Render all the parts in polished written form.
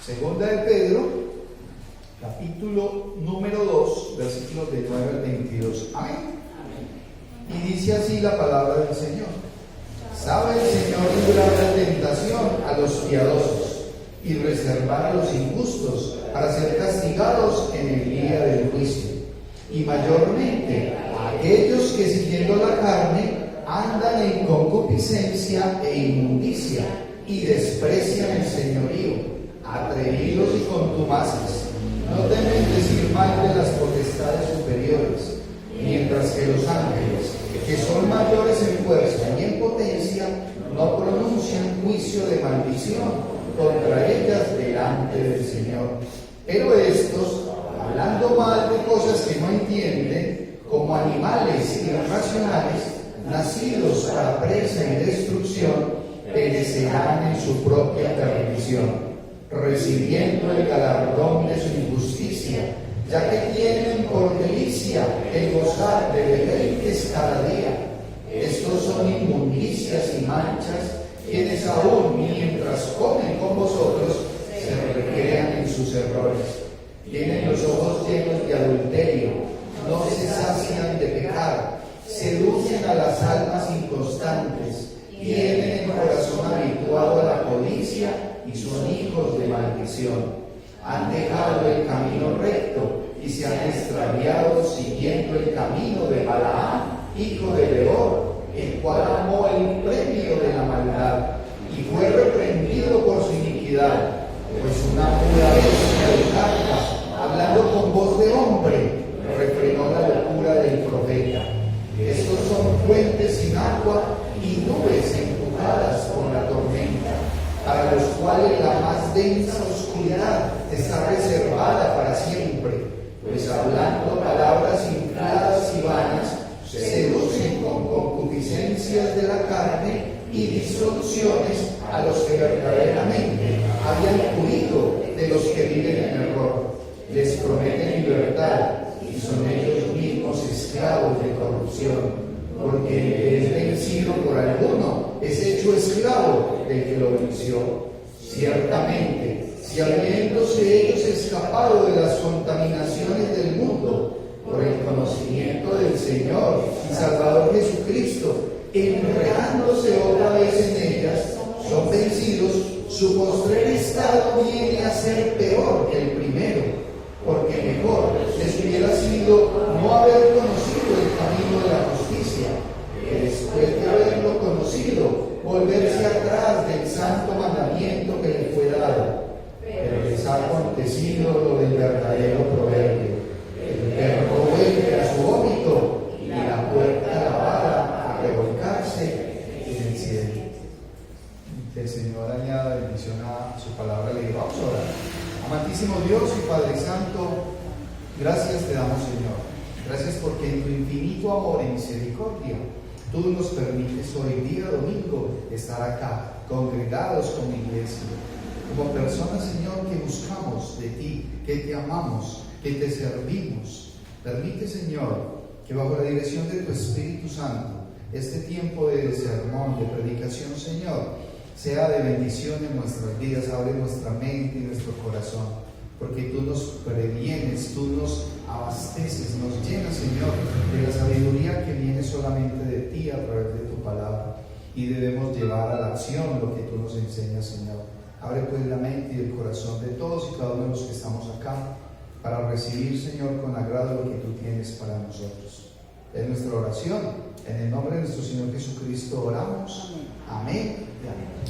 Segunda de Pedro, capítulo número 2, versículos del 9 al 22. Amén. Y dice así la palabra del Señor. Sabe el Señor librar de tentación a los piadosos y reservar a los injustos para ser castigados en el día del juicio. Y mayormente a aquellos que siguiendo la carne andan en concupiscencia e inmundicia y desprecian el señorío, atrevidos y contumaces, no temen decir mal de las potestades superiores, mientras que los ángeles, que son mayores en fuerza y en potencia, no pronuncian juicio de maldición contra ellas delante del Señor. Pero estos, hablando mal de cosas que no entienden, como animales irracionales, nacidos para presa y destrucción, perecerán en su propia perdición, recibiendo el galardón de su injusticia, ya que tienen por delicia el gozar de deleites cada día. Estos son inmundicias y manchas, quienes aún mientras comen con vosotros se recrean en sus errores. Tienen los ojos llenos de adulterio, no se sacian de pecar, seducen a las almas inconstantes, tienen el corazón habituado a la codicia y son hijos de maldición. Han dejado el camino recto y se han extraviado siguiendo el camino de Balaam, hijo de Beor, el cual amó el premio de la maldad y fue reprendido por su iniquidad, pues una pura bestia de carga, hablando con voz de hombre, refrenó la locura del profeta. Estos son fuentes sin agua y nubes empujadas por la tormenta, para los cuales la más densa oscuridad está reservada para siempre, pues hablando palabras infladas y vanas, seducen con concupiscencias de la carne y disoluciones a los que verdaderamente habían huido de los que viven en error. Les prometen libertad y son ellos mismos esclavos de corrupción, porque el que es vencido por alguno es hecho esclavo del que lo venció. Ciertamente, si habiéndose ellos escapado de las contaminaciones del mundo, por el conocimiento del Señor y Salvador Jesucristo, enredándose otra vez en ellas, son vencidos, su postrer estado viene a ser peor que el primero, porque mejor les hubiera sido no haber conocido el camino de la justicia, que después de haberlo conocido, volverse atrás del santo mandamiento que les fue dado. Pero les ha acontecido lo del verdadero proverbio: el perro vuelve a su vómito y la puerta lavada a revolcarse en el cielo. Que el Señor añada bendición a su palabra. Le vamos a orar. Amantísimo Dios y Padre Santo, gracias te damos, Señor. Gracias porque en tu infinito amor y misericordia tú nos permites hoy día domingo estar acá, congregados como iglesia, como personas, Señor, que buscamos de ti, que te amamos, que te servimos. Permite, Señor, que bajo la dirección de tu Espíritu Santo, este tiempo de sermón, de predicación, Señor, sea de bendición en nuestras vidas, abre nuestra mente y nuestro corazón, porque tú nos previenes, tú nos abasteces, nos llenas, Señor, de la sabiduría que viene solamente de ti a través de tu palabra, y debemos llevar a la acción lo que tú nos enseñas, Señor. Abre pues la mente y el corazón de todos y cada uno de los que estamos acá para recibir, Señor, con agrado lo que tú tienes para nosotros. Es nuestra oración. En el nombre de nuestro Señor Jesucristo oramos. Amén.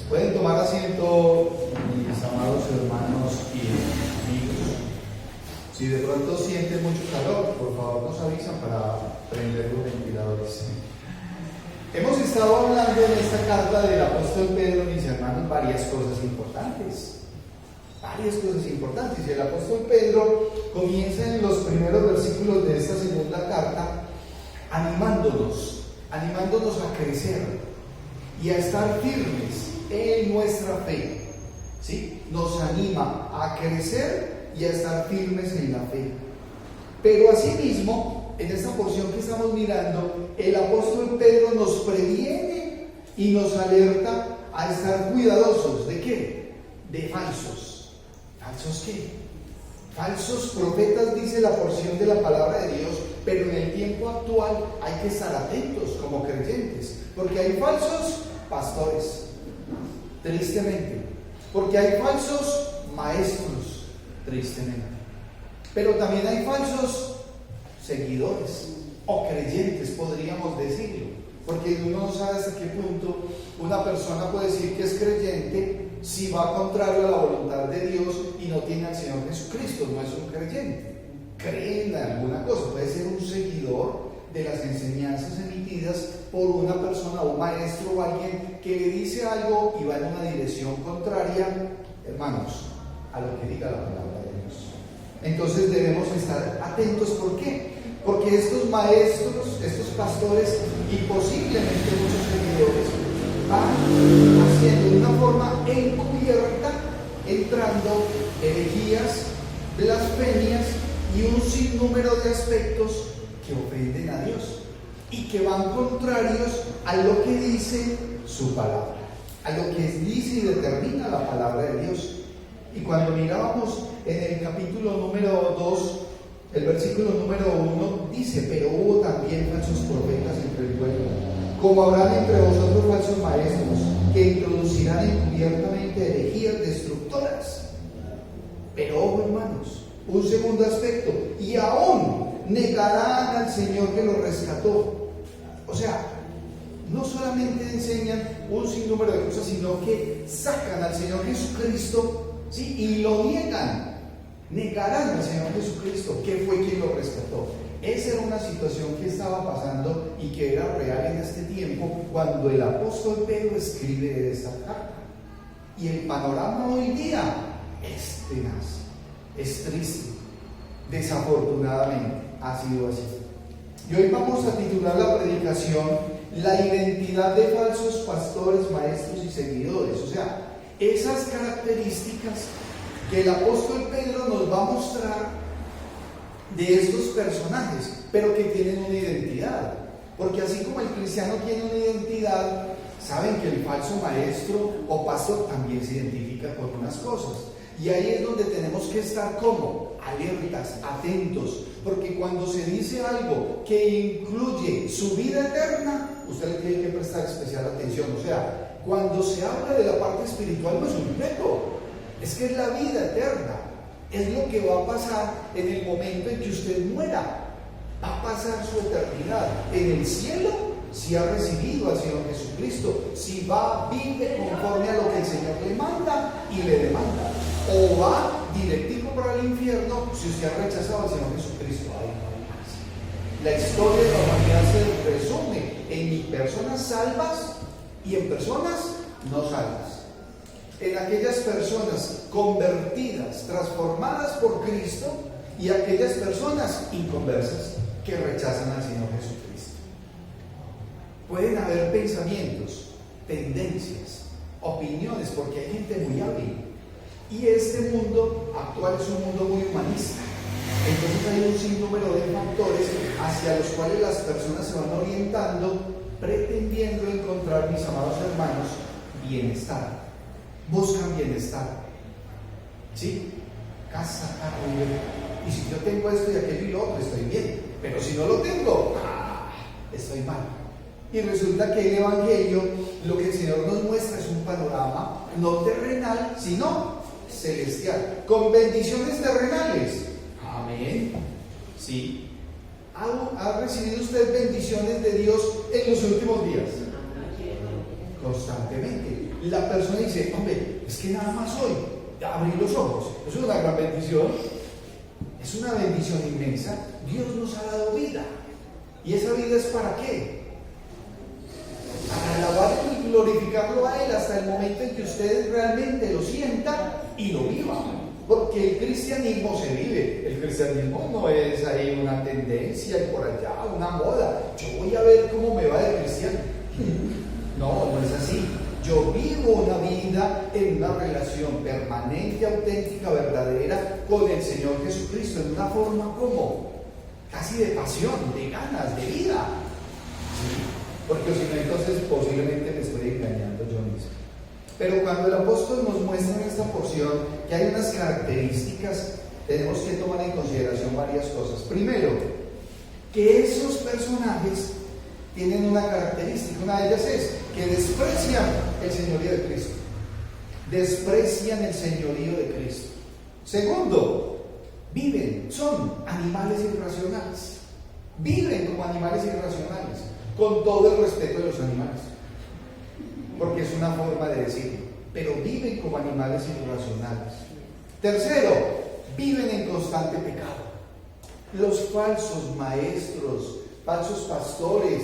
Pueden tomar asiento, mis amados hermanos y amigos. Si de pronto sienten mucho calor, por favor nos avisan para prender los ventiladores. Hemos estado hablando en esta carta del apóstol Pedro, mis hermanos, varias cosas importantes. Y el apóstol Pedro comienza en los primeros versículos de esta segunda carta animándonos a crecer y a estar firmes en nuestra fe. ¿Sí? Nos anima a crecer y a estar firmes en la fe. Pero asimismo, en esta porción que estamos mirando, el apóstol Pedro nos previene y nos alerta a estar cuidadosos. ¿De qué? De falsos ¿Falsos qué? Falsos profetas, dice la porción de la palabra de Dios, pero en el tiempo actual hay que estar atentos como creyentes, porque hay falsos pastores, tristemente, porque hay falsos maestros, tristemente, pero también hay falsos seguidores o creyentes, podríamos decirlo, porque uno no sabe hasta qué punto una persona puede decir que es creyente si va contrario a la voluntad de Dios y no tiene al Señor Jesucristo, no es un creyente, cree en alguna cosa, puede ser un seguidor de las enseñanzas emitidas por una persona, un maestro o alguien que le dice algo y va en una dirección contraria, hermanos, a lo que diga la palabra de Dios. Entonces debemos estar atentos. ¿Por qué? Porque estos maestros, estos pastores y posiblemente muchos seguidores van haciendo de una forma encubierta, entrando herejías, blasfemias y un sinnúmero de aspectos que ofenden a Dios y que van contrarios a lo que dice su palabra, a lo que dice y determina la palabra de Dios. Y cuando mirábamos en el capítulo número 2, el versículo número 1 dice: pero hubo también falsos profetas entre el pueblo, como habrán entre vosotros falsos maestros, que introducirán encubiertamente herejías destructoras. Pero ojo, hermanos, un segundo aspecto: y aún negarán al Señor que los rescató. O sea, no solamente enseñan un sinnúmero de cosas, sino que sacan al Señor Jesucristo, ¿sí? Y lo niegan. Negarán al Señor Jesucristo, que fue quien lo rescató. Esa era una situación que estaba pasando y que era real en este tiempo cuando el apóstol Pedro escribe esta carta. Y el panorama hoy día es tenaz, es triste, desafortunadamente ha sido así. Y hoy vamos a titular la predicación: la identidad de falsos pastores, maestros y seguidores. O sea, esas características que el apóstol Pedro nos va a mostrar de estos personajes, pero que tienen una identidad. Porque así como el cristiano tiene una identidad, saben que el falso maestro o pastor también se identifica con unas cosas. Y ahí es donde tenemos que estar como alertas, atentos, porque cuando se dice algo que incluye su vida eterna, usted le tiene que prestar especial atención. O sea, cuando se habla de la parte espiritual, no es un reto, es que es la vida eterna, es lo que va a pasar en el momento en que usted muera. Va a pasar su eternidad en el cielo si ha recibido al Señor Jesucristo, si va, vive conforme a lo que el Señor le manda y le demanda, o va directico para el infierno si usted ha rechazado al Señor Jesucristo. Ahí no hay más. La historia de la humanidad se resume en personas salvas y en personas no salvas, en aquellas personas convertidas, transformadas por Cristo, y aquellas personas inconversas que rechazan al Señor Jesucristo. Pueden haber pensamientos, tendencias, opiniones, porque hay gente muy hábil. Y este mundo actual es un mundo muy humanista. Entonces hay un sinnúmero de factores hacia los cuales las personas se van orientando, pretendiendo encontrar, mis amados hermanos, bienestar. Buscan bienestar. ¿Sí? Casa, carro y bien. Y si yo tengo esto y aquello y lo otro, estoy bien. Pero si no lo tengo, estoy mal. Y resulta que el Evangelio, lo que el Señor nos muestra es un panorama no terrenal, sino celestial, con bendiciones terrenales. Amén. Sí. ¿Ha recibido usted bendiciones de Dios en los últimos días? Constantemente. La persona dice: hombre, es que nada más hoy abrí los ojos. Eso es una gran bendición. Es una bendición inmensa. Dios nos ha dado vida. ¿Y esa vida es para qué? Para alabarlo y glorificarlo a Él hasta el momento en que usted realmente lo sienta y lo viva. Porque el cristianismo se vive. El cristianismo no es ahí una tendencia y por allá una moda. Yo voy a ver cómo me va de cristiano. No, no es así. Yo vivo una vida en una relación permanente, auténtica, verdadera con el Señor Jesucristo, en una forma como casi de pasión, de ganas, de vida. ¿Sí? Porque si no, entonces posiblemente me estoy engañando yo mismo. Pero cuando el apóstol nos muestra en esta porción que hay unas características, tenemos que tomar en consideración varias cosas. Primero, que esos personajes tienen una característica, una de ellas es que desprecian el señorío de Cristo. Desprecian el señorío de Cristo. Segundo, son animales irracionales. Viven como animales irracionales, con todo el respeto de los animales, porque es una forma de decirlo, pero viven como animales irracionales. Tercero, viven en constante pecado. Los falsos maestros, falsos pastores,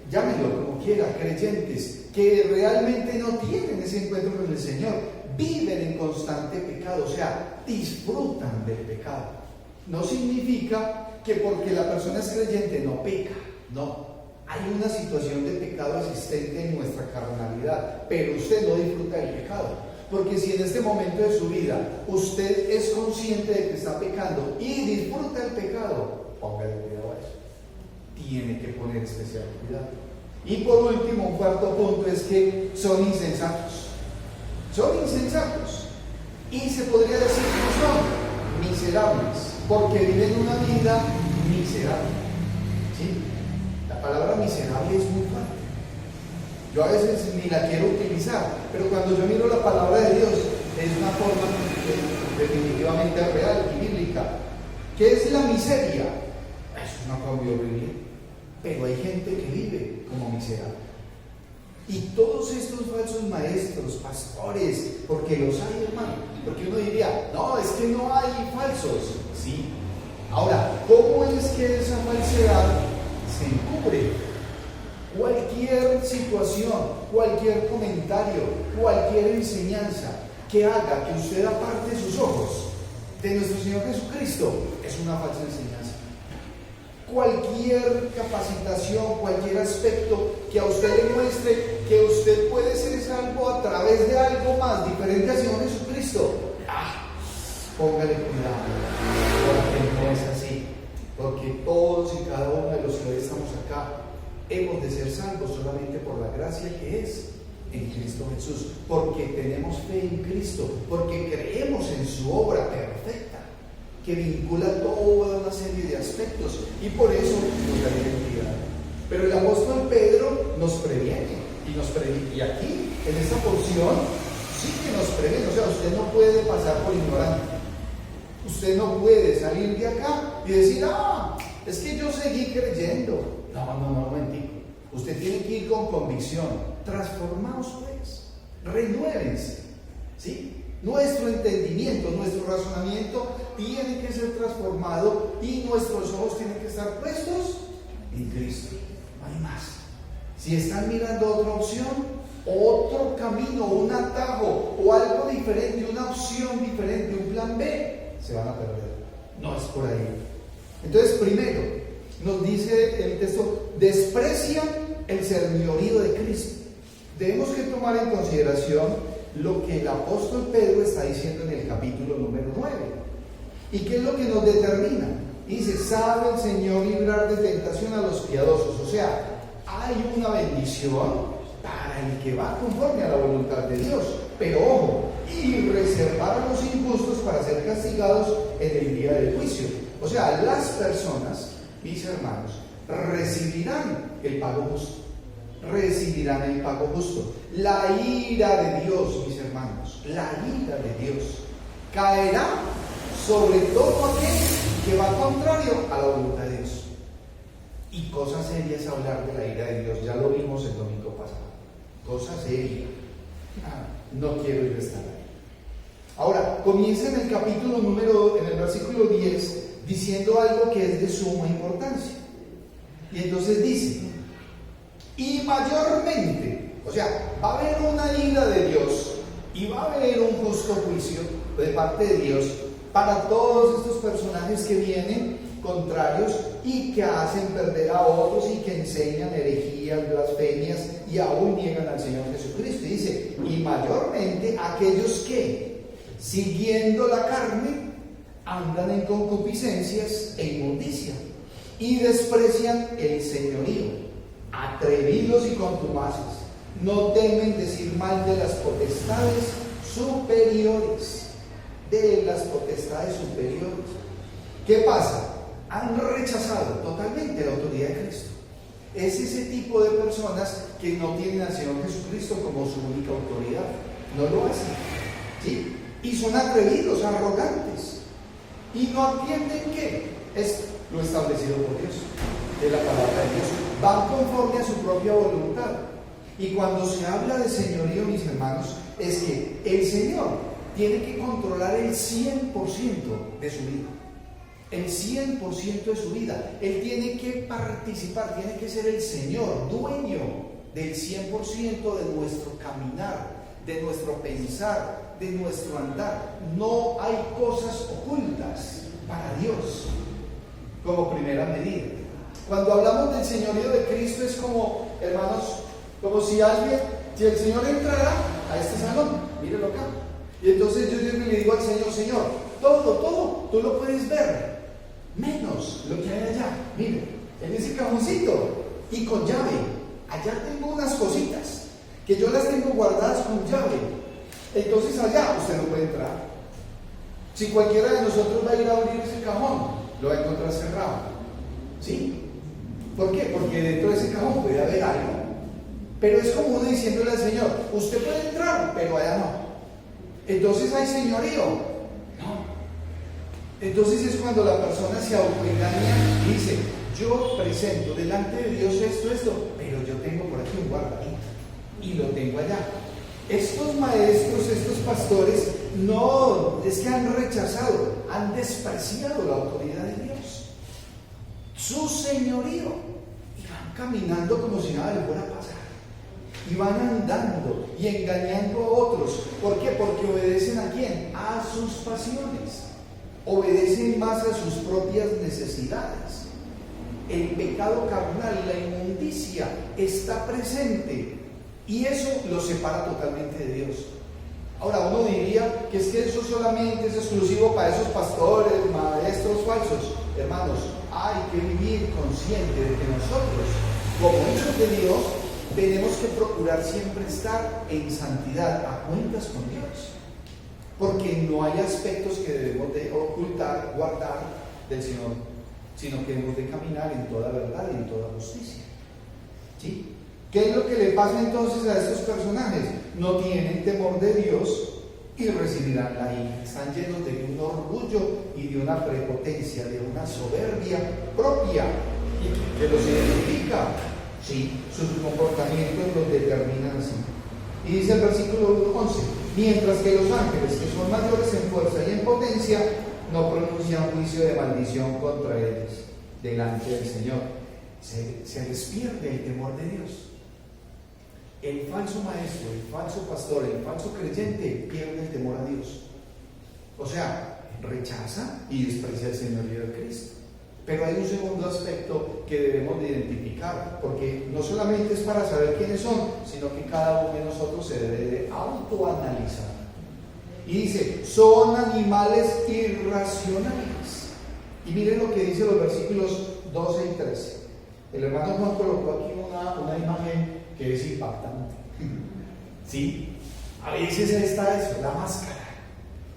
llámenlo como quiera, creyentes, que realmente no tienen ese encuentro con el Señor, viven en constante pecado, o sea, disfrutan del pecado. No significa que porque la persona es creyente no peca, no. Hay una situación de pecado existente en nuestra carnalidad, pero usted no disfruta del pecado. Porque si en este momento de su vida usted es consciente de que está pecando y disfruta el pecado, póngale cuidado a eso. Tiene que poner especial cuidado. Y por último, un cuarto punto es que son insensatos. Son insensatos. Y se podría decir que son miserables, porque viven una vida miserable. ¿Sí? La palabra miserable es muy fuerte. Yo a veces ni la quiero utilizar, pero cuando yo miro la palabra de Dios, es una forma definitivamente real y bíblica. ¿Qué es la miseria? Es una forma de vivir, pero hay gente que vive como miserable. Y todos estos falsos maestros, pastores, porque los hay, hermano, porque uno diría, no, es que no hay falsos. Sí. Ahora, ¿cómo es que esa falsedad se encubre? Cualquier situación, cualquier comentario, cualquier enseñanza que haga que usted aparte sus ojos de nuestro Señor Jesucristo es una falsa enseñanza. Cualquier capacitación, cualquier aspecto que a usted le muestre que usted puede ser salvo a través de algo más diferente al Señor Jesucristo, póngale cuidado, porque no es así. Porque todos y cada uno de los que hoy estamos acá hemos de ser salvos solamente por la gracia que es en Cristo Jesús, porque tenemos fe en Cristo, porque creemos en su obra perfecta, que vincula toda una serie de aspectos, y por eso nos da identidad. Pero el apóstol Pedro nos previene, y aquí, en esta porción, sí que nos previene. O sea, usted no puede pasar por ignorante. Usted no puede salir de acá y decir, es que yo seguí creyendo. No, momentico. Usted tiene que ir con convicción. Transformaos pues, renuévense, ¿sí? Nuestro entendimiento, nuestro razonamiento tiene que ser transformado y nuestros ojos tienen que estar puestos en Cristo. No hay más. Si están mirando otra opción, otro camino, un atajo o algo diferente, una opción diferente, un plan B, se van a perder. No es por ahí. Entonces, primero, nos dice el texto, desprecian el señorío de Cristo. Debemos que tomar en consideración lo que el apóstol Pedro está diciendo en el capítulo número 9. ¿Y qué es lo que nos determina? Dice, sabe el Señor librar de tentación a los piadosos. O sea, hay una bendición para el que va conforme a la voluntad de Dios. Pero ojo, y reservar a los injustos para ser castigados en el día del juicio. O sea, las personas, mis hermanos, recibirán el pago justo. Recibirán el pago justo. La ira de Dios, mis hermanos, la ira de Dios caerá sobre todo aquel que va contrario a la voluntad de Dios. Y cosa seria es hablar de la ira de Dios, ya lo vimos el domingo pasado. Cosa seria. No quiero ir a estar ahí. Ahora, comienza en el capítulo en el versículo 10, diciendo algo que es de suma importancia. Y entonces dice, y mayormente, o sea, va a haber una ira de Dios y va a haber un justo juicio de parte de Dios para todos estos personajes que vienen contrarios y que hacen perder a otros y que enseñan herejías, blasfemias y aún niegan al Señor Jesucristo. Y dice, y mayormente aquellos que, siguiendo la carne, andan en concupiscencias e inmundicia y desprecian el señorío, atrevidos y contumaces, no temen decir mal de las potestades superiores. De las potestades superiores. ¿Qué pasa? Han rechazado totalmente la autoridad de Cristo. Es ese tipo de personas que no tienen al Señor Jesucristo como su única autoridad. No lo hacen, ¿sí? Y son atrevidos, arrogantes. Y no atienden que es lo establecido por Dios, de la palabra de Dios. Van conforme a su propia voluntad. Y cuando se habla de señorío, mis hermanos, es que el Señor tiene que controlar el 100% de su vida. El 100% de su vida. Él tiene que participar, tiene que ser el Señor, dueño del 100% de nuestro caminar, de nuestro pensar, de nuestro andar. No hay cosas ocultas para Dios como primera medida. Cuando hablamos del señorío de Cristo es como, hermanos, como si el Señor entrara a este salón, mírelo acá. Y entonces yo le digo al Señor, Señor, todo, tú lo puedes ver, menos lo que hay allá. Mire, en ese cajoncito y con llave, allá tengo unas cositas que yo las tengo guardadas con llave. Entonces allá usted no puede entrar. Si cualquiera de nosotros va a ir a abrir ese cajón, lo va a encontrar cerrado. ¿Sí? ¿Por qué? Porque dentro de ese cajón puede haber algo. Pero es como uno diciéndole al Señor, usted puede entrar, pero allá no. Entonces hay señorío. No. Entonces es cuando la persona se autoengaña y dice, yo presento delante de Dios esto, pero yo tengo por aquí un guardadito y lo tengo allá. Estos maestros, estos pastores, no, es que han rechazado, han despreciado la autoridad de Dios, su señorío, y van caminando como si nada les fuera a pasar. Y van andando y engañando a otros. ¿Por qué? Porque obedecen ¿a quién? A sus pasiones. Obedecen más a sus propias necesidades. El pecado carnal, la inmundicia, está presente. Y eso los separa totalmente de Dios. Ahora, uno diría que es que eso solamente es exclusivo para esos pastores, maestros falsos. Hermanos, hay que vivir consciente de que nosotros, como hijos de Dios, tenemos que procurar siempre estar en santidad, a cuentas con Dios, porque no hay aspectos que debemos de ocultar, guardar del Señor, sino que debemos de caminar en toda verdad y en toda justicia. ¿Sí? ¿Qué es lo que le pasa entonces a estos personajes? No tienen temor de Dios y recibirán la ira. Están llenos de un orgullo y de una prepotencia, de una soberbia propia que los identifica. Sí, sus comportamientos los determinan así. Y dice el versículo 11, mientras que los ángeles, que son mayores en fuerza y en potencia, no pronuncian juicio de maldición contra ellos delante del Señor. Se les pierde el temor de Dios. El falso maestro, el falso pastor, el falso creyente pierde el temor a Dios. O sea, rechaza y desprecia el señorío de Cristo. Pero hay un segundo aspecto que debemos de identificar, porque no solamente es para saber quiénes son, sino que cada uno de nosotros se debe de autoanalizar. Y dice, son animales irracionales. Y miren lo que dice los versículos 12 y 13. El hermano Juan colocó aquí una imagen que es impactante. ¿Sí? A veces está eso, la máscara.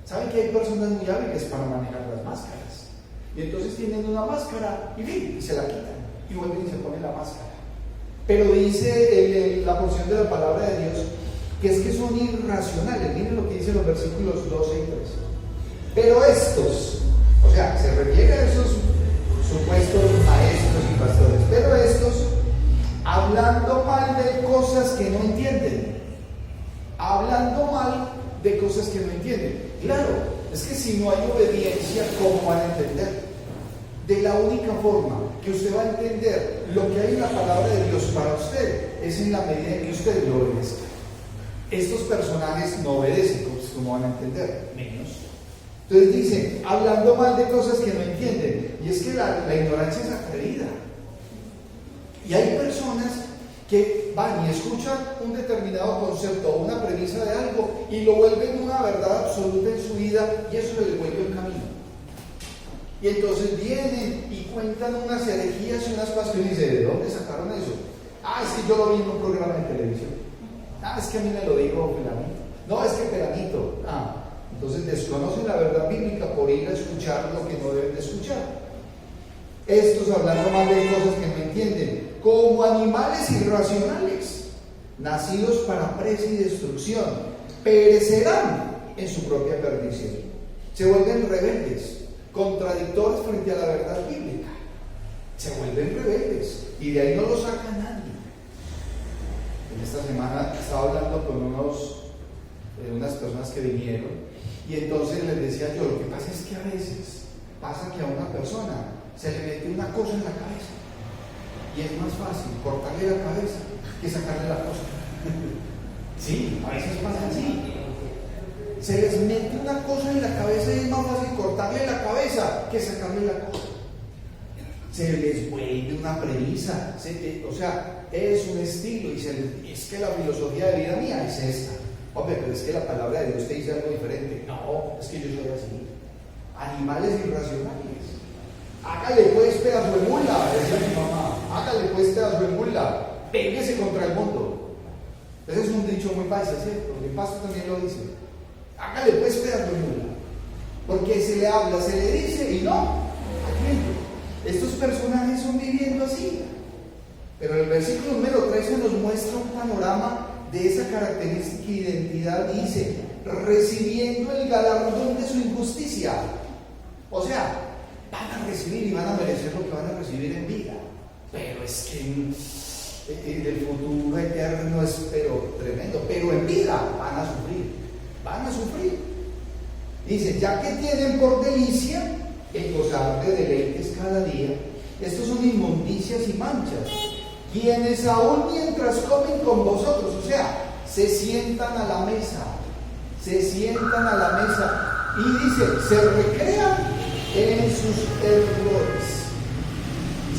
¿Saben que hay personas muy hábiles para manejar las máscaras? Y entonces tienen una máscara y se la quitan y vuelven y se ponen la máscara. Pero dice la porción de la palabra de Dios que es que son irracionales. Miren lo que dicen los versículos 12 y 13. Pero estos, o sea, se refiere a esos supuestos maestros y pastores, pero estos, hablando mal de cosas que no entienden, hablando mal de cosas que no entienden. Claro, es que si no hay obediencia, ¿cómo van a entender? De la única forma que usted va a entender lo que hay en la palabra de Dios para usted es en la medida en que usted lo obedezca. Estos personajes no obedecen, ¿cómo van a entender? Menos. Entonces dice, hablando mal de cosas que no entienden. Y es que la ignorancia es atrevida. Y hay personas que van y escuchan un determinado concepto o una premisa de algo y lo vuelven una verdad absoluta en su vida y eso les vuelve el camino. Y entonces vienen y cuentan unas herejías y unas cosas que uno dice, ¿de dónde sacaron eso? Ah, es que yo lo vi en un programa de televisión. Ah, es que a mí me lo dijo fulanito. No, es que pelanito. Ah, entonces desconocen la verdad bíblica por ir a escuchar lo que no deben de escuchar. Estos hablando más de cosas que no entienden, como animales irracionales, nacidos para presa y destrucción, perecerán en su propia perdición. Se vuelven rebeldes, contradictores frente a la verdad bíblica. Se vuelven rebeldes y de ahí no lo saca nadie. En esta semana estaba hablando con unas personas que vinieron y entonces les decía yo, lo que pasa es que a veces pasa que a una persona se le mete una cosa en la cabeza y es más fácil cortarle la cabeza que sacarle la cosa. Sí, a veces pasa así. Se les mete una cosa en la cabeza y es más fácil cortarle la cabeza que sacarle la cosa. Se les vuelve una premisa, o sea, es un estilo y es que la filosofía de vida mía es esta. Hombre, pero es que la palabra de Dios te dice algo diferente. No, es que yo soy así. Animales irracionales. Hágale pues pedazo de mula, decía mi mamá. Hágale pues pedazo de mula. Péguese contra el mundo. Ese es un dicho muy paisa, ¿cierto? Mi pastor también lo dice. Hágale pues pedazo de mula. Porque se le habla, se le dice y no. Estos personajes son viviendo así. Pero el versículo número 13 nos muestra un panorama de esa característica e identidad. Dice, recibiendo el galardón de su injusticia. O sea, van a recibir y van a merecer lo que van a recibir en vida. Pero es que el futuro eterno es tremendo. Pero en vida van a sufrir. Van a sufrir. Dice, ya que tienen por delicia el gozar de deleites cada día, estos son inmundicias y manchas, quienes aún mientras comen con vosotros, o sea, se sientan a la mesa y dice, se recrean en sus errores,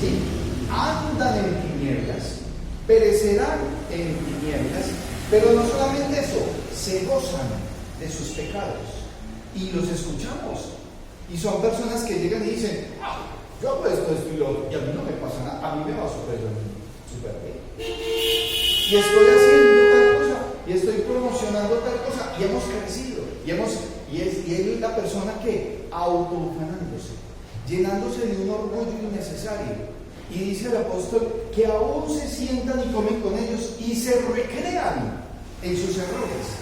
¿sí? Andan en tinieblas, perecerán en tinieblas, pero no solamente eso, se gozan de sus pecados y los escuchamos. Y son personas que llegan y dicen, yo hago esto y lo otro, y a mí no me pasa nada, a mí me va súper bien. Y estoy haciendo tal cosa, y estoy promocionando tal cosa, y hemos crecido, y es la persona que autoufanándose, llenándose de un orgullo innecesario. Y dice el apóstol que aún se sientan y comen con ellos y se recrean en sus errores,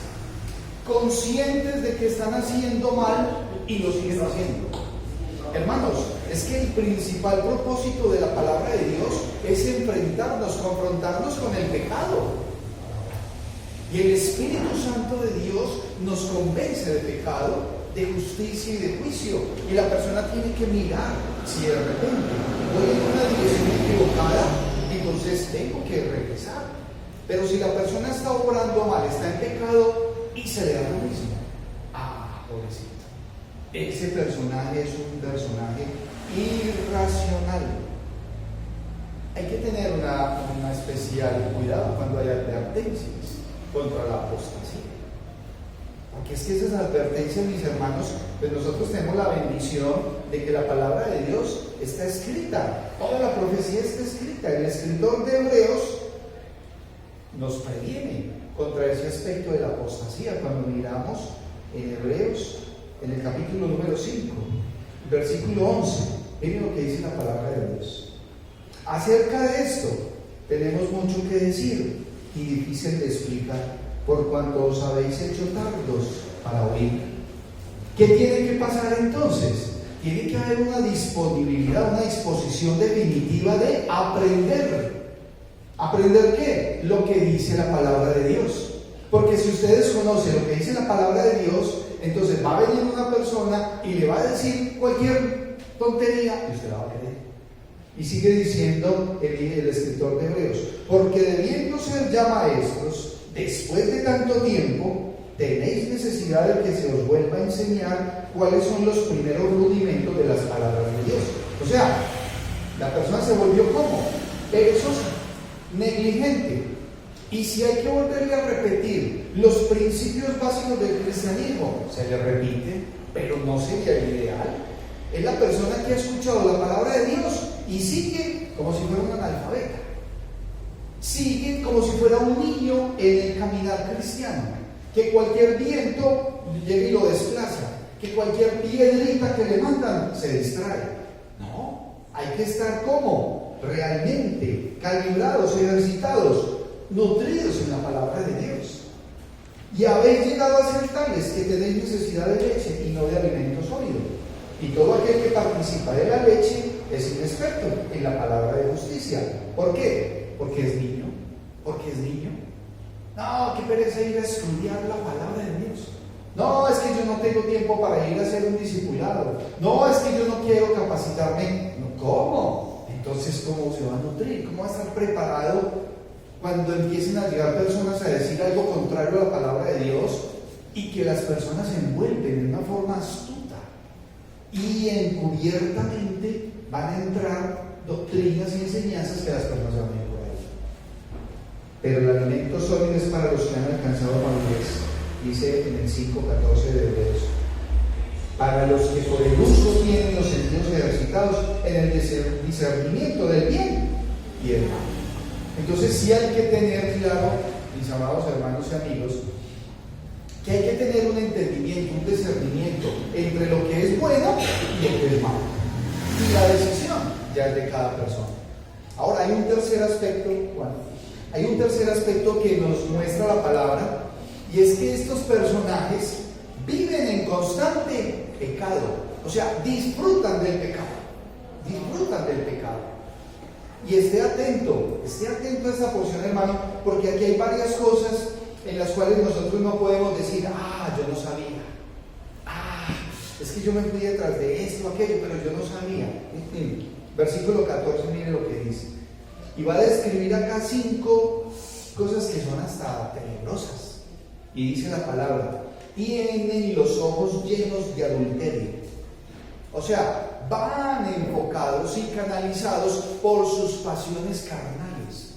conscientes de que están haciendo mal y lo siguen haciendo. Hermanos, es que el principal propósito de la palabra de Dios es enfrentarnos, confrontarnos con el pecado. Y el Espíritu Santo de Dios nos convence de pecado, de justicia y de juicio. Y la persona tiene que mirar si de repente voy en una dirección equivocada, entonces tengo que regresar. Pero si la persona está obrando mal, está en pecado y se le da lo mismo, pobrecito. Ese personaje es un personaje irracional. Hay que tener una especial cuidado cuando hay advertencias contra la apostasía. Porque es que esas advertencias, mis hermanos, pues nosotros tenemos la bendición de que la palabra de Dios está escrita. Toda la profecía está escrita. El escritor de Hebreos nos previene contra ese aspecto de la apostasía cuando miramos en Hebreos, en el capítulo número 5, versículo 11. Miren lo que dice la palabra de Dios. Acerca de esto tenemos mucho que decir y difícil de explicar, por cuanto os habéis hecho tardos para oír. ¿Qué tiene que pasar entonces? Tiene que haber una disponibilidad, una disposición definitiva de aprender. ¿Aprender qué? Lo que dice la palabra de Dios. Porque si ustedes conocen lo que dice la palabra de Dios, entonces va a venir una persona y le va a decir cualquier tontería y usted la va a creer. Y sigue diciendo el escritor de Hebreos, porque debiendo ser ya maestros, después de tanto tiempo, tenéis necesidad de que se os vuelva a enseñar cuáles son los primeros rudimentos de las palabras de Dios. O sea, la persona se volvió como perezosa, negligente. Y si hay que volverle a repetir los principios básicos del cristianismo, se le repite, pero no sería el ideal. Es la persona que ha escuchado la palabra de Dios y sigue como si fuera un analfabeta. Sigue como si fuera un niño en el caminar cristiano, que cualquier viento llegue y lo desplaza, que cualquier piedrita que le mandan se distrae. No, hay que estar como realmente calibrados, ejercitados, nutridos en la palabra de Dios. Y habéis llegado a ser tales que tenéis necesidad de leche y no de alimento sólido. Y todo aquel que participa de la leche es inexperto en la palabra de justicia. ¿Por qué? Porque es niño. Porque es niño. No, qué pereza ir a estudiar la palabra de Dios. No, es que yo no tengo tiempo para ir a hacer un discipulado. No, es que yo no quiero capacitarme. No, ¿cómo? Entonces, ¿cómo se va a nutrir? ¿Cómo va a estar preparado cuando empiecen a llegar personas a decir algo contrario a la palabra de Dios y que las personas se envuelven en una forma astuta y encubiertamente van a entrar doctrinas y enseñanzas que las personas van a ir por ahí? Pero el alimento sólido es para los que han alcanzado madurez, dice en el 5:14 de Hebreos, para los que por el uso tienen los sentidos ejercitados en el discernimiento del bien y del mal. Entonces sí hay que tener claro, mis amados hermanos y amigos, que hay que tener un entendimiento, un discernimiento entre lo que es bueno y lo que es malo. Y la decisión ya es de cada persona. Ahora hay un tercer aspecto, Juan. Hay un tercer aspecto que nos muestra la palabra, y es que estos personajes viven en constante pecado. O sea, disfrutan del pecado. Disfrutan del pecado. Y esté atento a esta porción, hermano, porque aquí hay varias cosas en las cuales nosotros no podemos decir, yo no sabía. Es que yo me fui detrás de esto, aquello, pero yo no sabía. Versículo 14, mire lo que dice. Y va a describir acá 5 cosas que son hasta tenebrosas. Y dice la palabra, tienen los ojos llenos de adulterio. O sea, van enfocados y canalizados por sus pasiones carnales.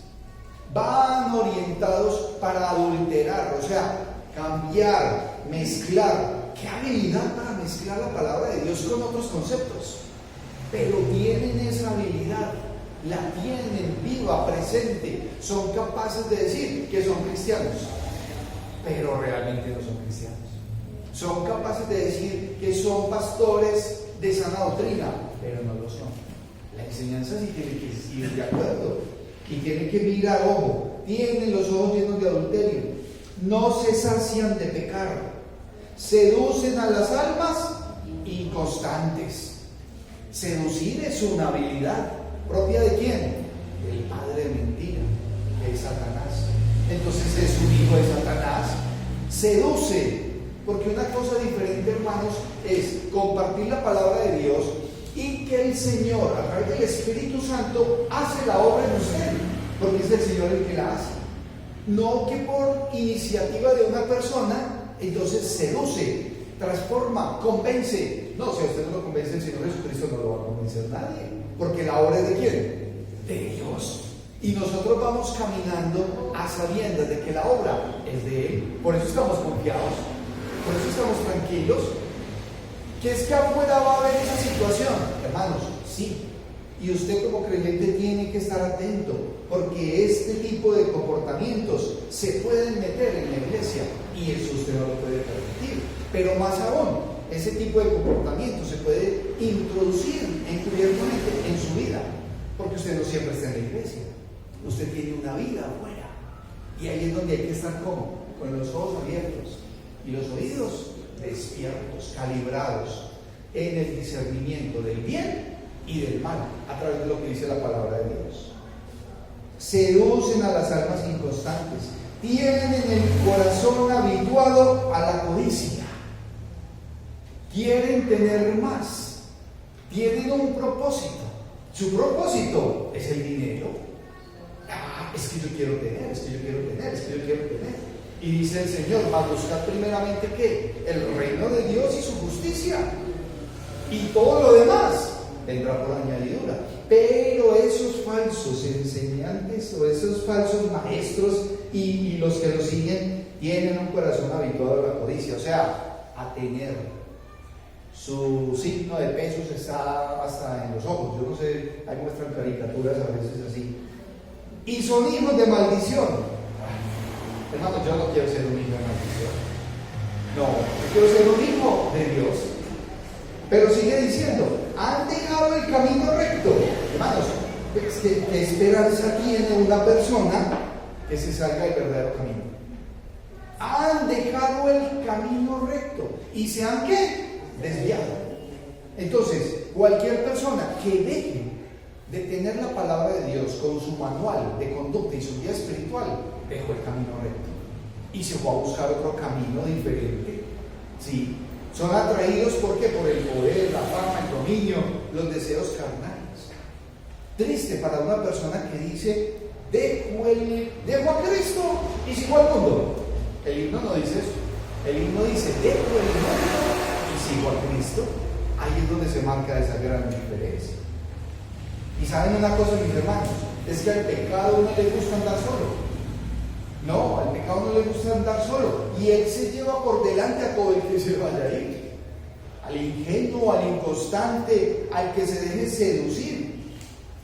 Van orientados para adulterar, o sea, cambiar, mezclar. ¿Qué habilidad para mezclar la palabra de Dios con otros conceptos? Pero tienen esa habilidad, la tienen viva, presente. Son capaces de decir que son cristianos, pero realmente no son cristianos. Son capaces de decir que son pastores de sana doctrina, pero no lo son. La enseñanza sí tiene que ir de acuerdo y tiene que mirar, ojo, tienen los ojos llenos de adulterio, no se sacian de pecar, seducen a las almas inconstantes. Seducir es una habilidad propia de quién? Del padre de mentira, que es Satanás. Entonces es un hijo de Satanás. Seduce. Porque una cosa diferente, hermanos, es compartir la palabra de Dios y que el Señor, a través del Espíritu Santo, hace la obra en usted, porque es el Señor el que la hace. No que por iniciativa de una persona, entonces seduce, transforma, convence. No, si a usted no lo convence el Señor Jesucristo, no lo va a convencer nadie, porque la obra es de ¿quién? De Dios. Y nosotros vamos caminando a sabiendas de que la obra es de Él. Por eso estamos confiados. Por eso estamos tranquilos. ¿Que es que afuera va a haber esa situación? Hermanos, sí. Y usted como creyente tiene que estar atento, porque este tipo de comportamientos se pueden meter en la iglesia y eso usted no lo puede permitir. Pero más aún, ese tipo de comportamiento se puede introducir encubiertamente en su vida, porque usted no siempre está en la iglesia. Usted tiene una vida afuera. Y ahí es donde hay que estar como con los ojos abiertos y los oídos despiertos, calibrados en el discernimiento del bien y del mal, a través de lo que dice la palabra de Dios. Seducen a las almas inconstantes, tienen el corazón habituado a la codicia, quieren tener más, tienen un propósito. Su propósito es el dinero. Es que yo quiero tener, es que yo quiero tener, es que yo quiero tener. Y dice el Señor, va a buscar primeramente ¿qué? El reino de Dios y su justicia. Y todo lo demás vendrá por añadidura. Pero esos falsos enseñantes o esos falsos maestros y los que los siguen tienen un corazón habituado a la codicia, o sea, a tener. Su signo de pesos está hasta en los ojos. Yo no sé, ahí muestran caricaturas a veces así. Y son hijos de maldición. Hermano, yo no quiero ser un hijo de maldición. No, yo quiero ser un hijo de Dios. Pero sigue diciendo, han dejado el camino recto. Hermanos, ¿qué esperanza tiene una persona que se salga del verdadero camino? Han dejado el camino recto y se han ¿qué? Desviado. Entonces, cualquier persona que deje de tener la palabra de Dios con su manual de conducta y su guía espiritual, dejó el camino recto y se fue a buscar otro camino diferente. Sí, son atraídos ¿por qué? Por el poder, la fama, el dominio, los deseos carnales. Triste para una persona que dice, dejo a Cristo y sigo al mundo. El himno no dice eso. El himno dice, dejo el mundo y sigo a Cristo. Ahí es donde se marca esa gran diferencia. Y saben una cosa, mis hermanos, es que al pecado no le gusta andar solo. No, al pecado no le gusta andar solo. Y él se lleva por delante a todo el que se vaya a ir. Al ingenuo, al inconstante, al que se deje seducir.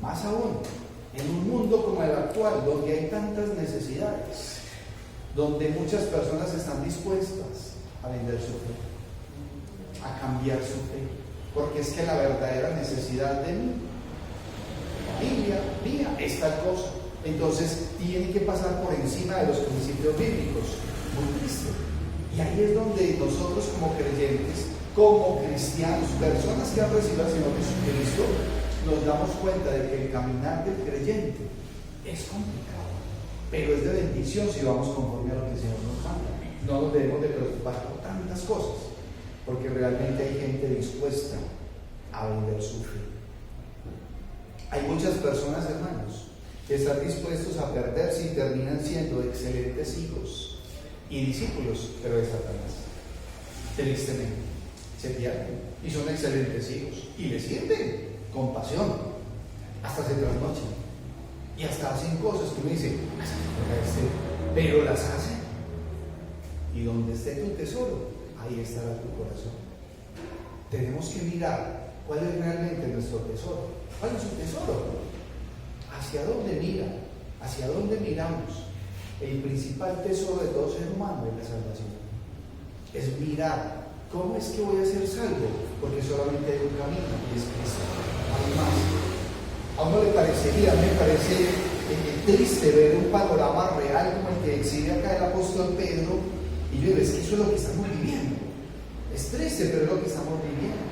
Más aún, en un mundo como el actual, donde hay tantas necesidades, donde muchas personas están dispuestas a vender su fe, a cambiar su fe, porque es que la verdadera necesidad de mi familia, mía, es tal cosa. Entonces tiene que pasar por encima de los principios bíblicos. Muy triste. Y ahí es donde nosotros como creyentes, como cristianos, personas que han recibido al Señor Jesucristo, nos damos cuenta de que el caminar del creyente es complicado, pero es de bendición si vamos conforme a lo que el Señor nos manda. No nos debemos de preocupar por tantas cosas, porque realmente hay gente dispuesta a vender su fe. Hay muchas personas, hermanos, que están dispuestos a perderse y terminan siendo excelentes hijos y discípulos, pero de Satanás. Tristemente, se pierden y son excelentes hijos y les sirven con pasión, hasta se trasnochan y hasta hacen cosas que uno dice, pero las hacen. Y donde esté tu tesoro, ahí estará tu corazón. Tenemos que mirar cuál es realmente nuestro tesoro. ¿Cuál es su tesoro? ¿Hacia dónde mira? ¿Hacia dónde miramos? El principal tesoro de todo ser humano es la salvación. Es mirar, ¿cómo es que voy a ser salvo? Porque solamente hay un camino, y es Cristo. Hay más. A uno le parecería, me parece triste ver un panorama real como el que exhibe acá el apóstol Pedro, y yo digo, es que eso es lo que estamos viviendo. Es triste, pero es lo que estamos viviendo.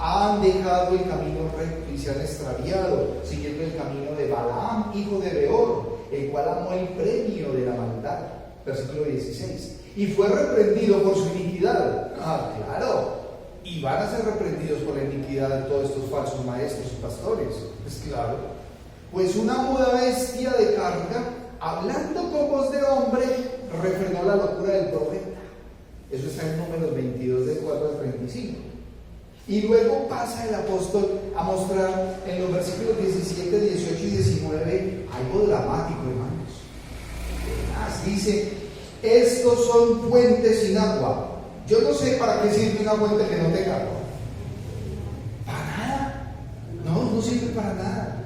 Han dejado el camino recto y se han extraviado, siguiendo el camino de Balaam, hijo de Beor, el cual amó el premio de la maldad. Versículo 16. Y fue reprendido por su iniquidad. Ah, claro. Y van a ser reprendidos por la iniquidad de todos estos falsos maestros y pastores. Pues claro. Pues una muda bestia de carga, hablando con voz de hombre, refrenó la locura del profeta. Eso está en Números 22, del 4 al 35. Y luego pasa el apóstol a mostrar en los versículos 17, 18 y 19 algo dramático, hermanos. Dice, estos son fuentes sin agua. Yo no sé para qué sirve una fuente que no tenga agua. Para nada. No sirve para nada.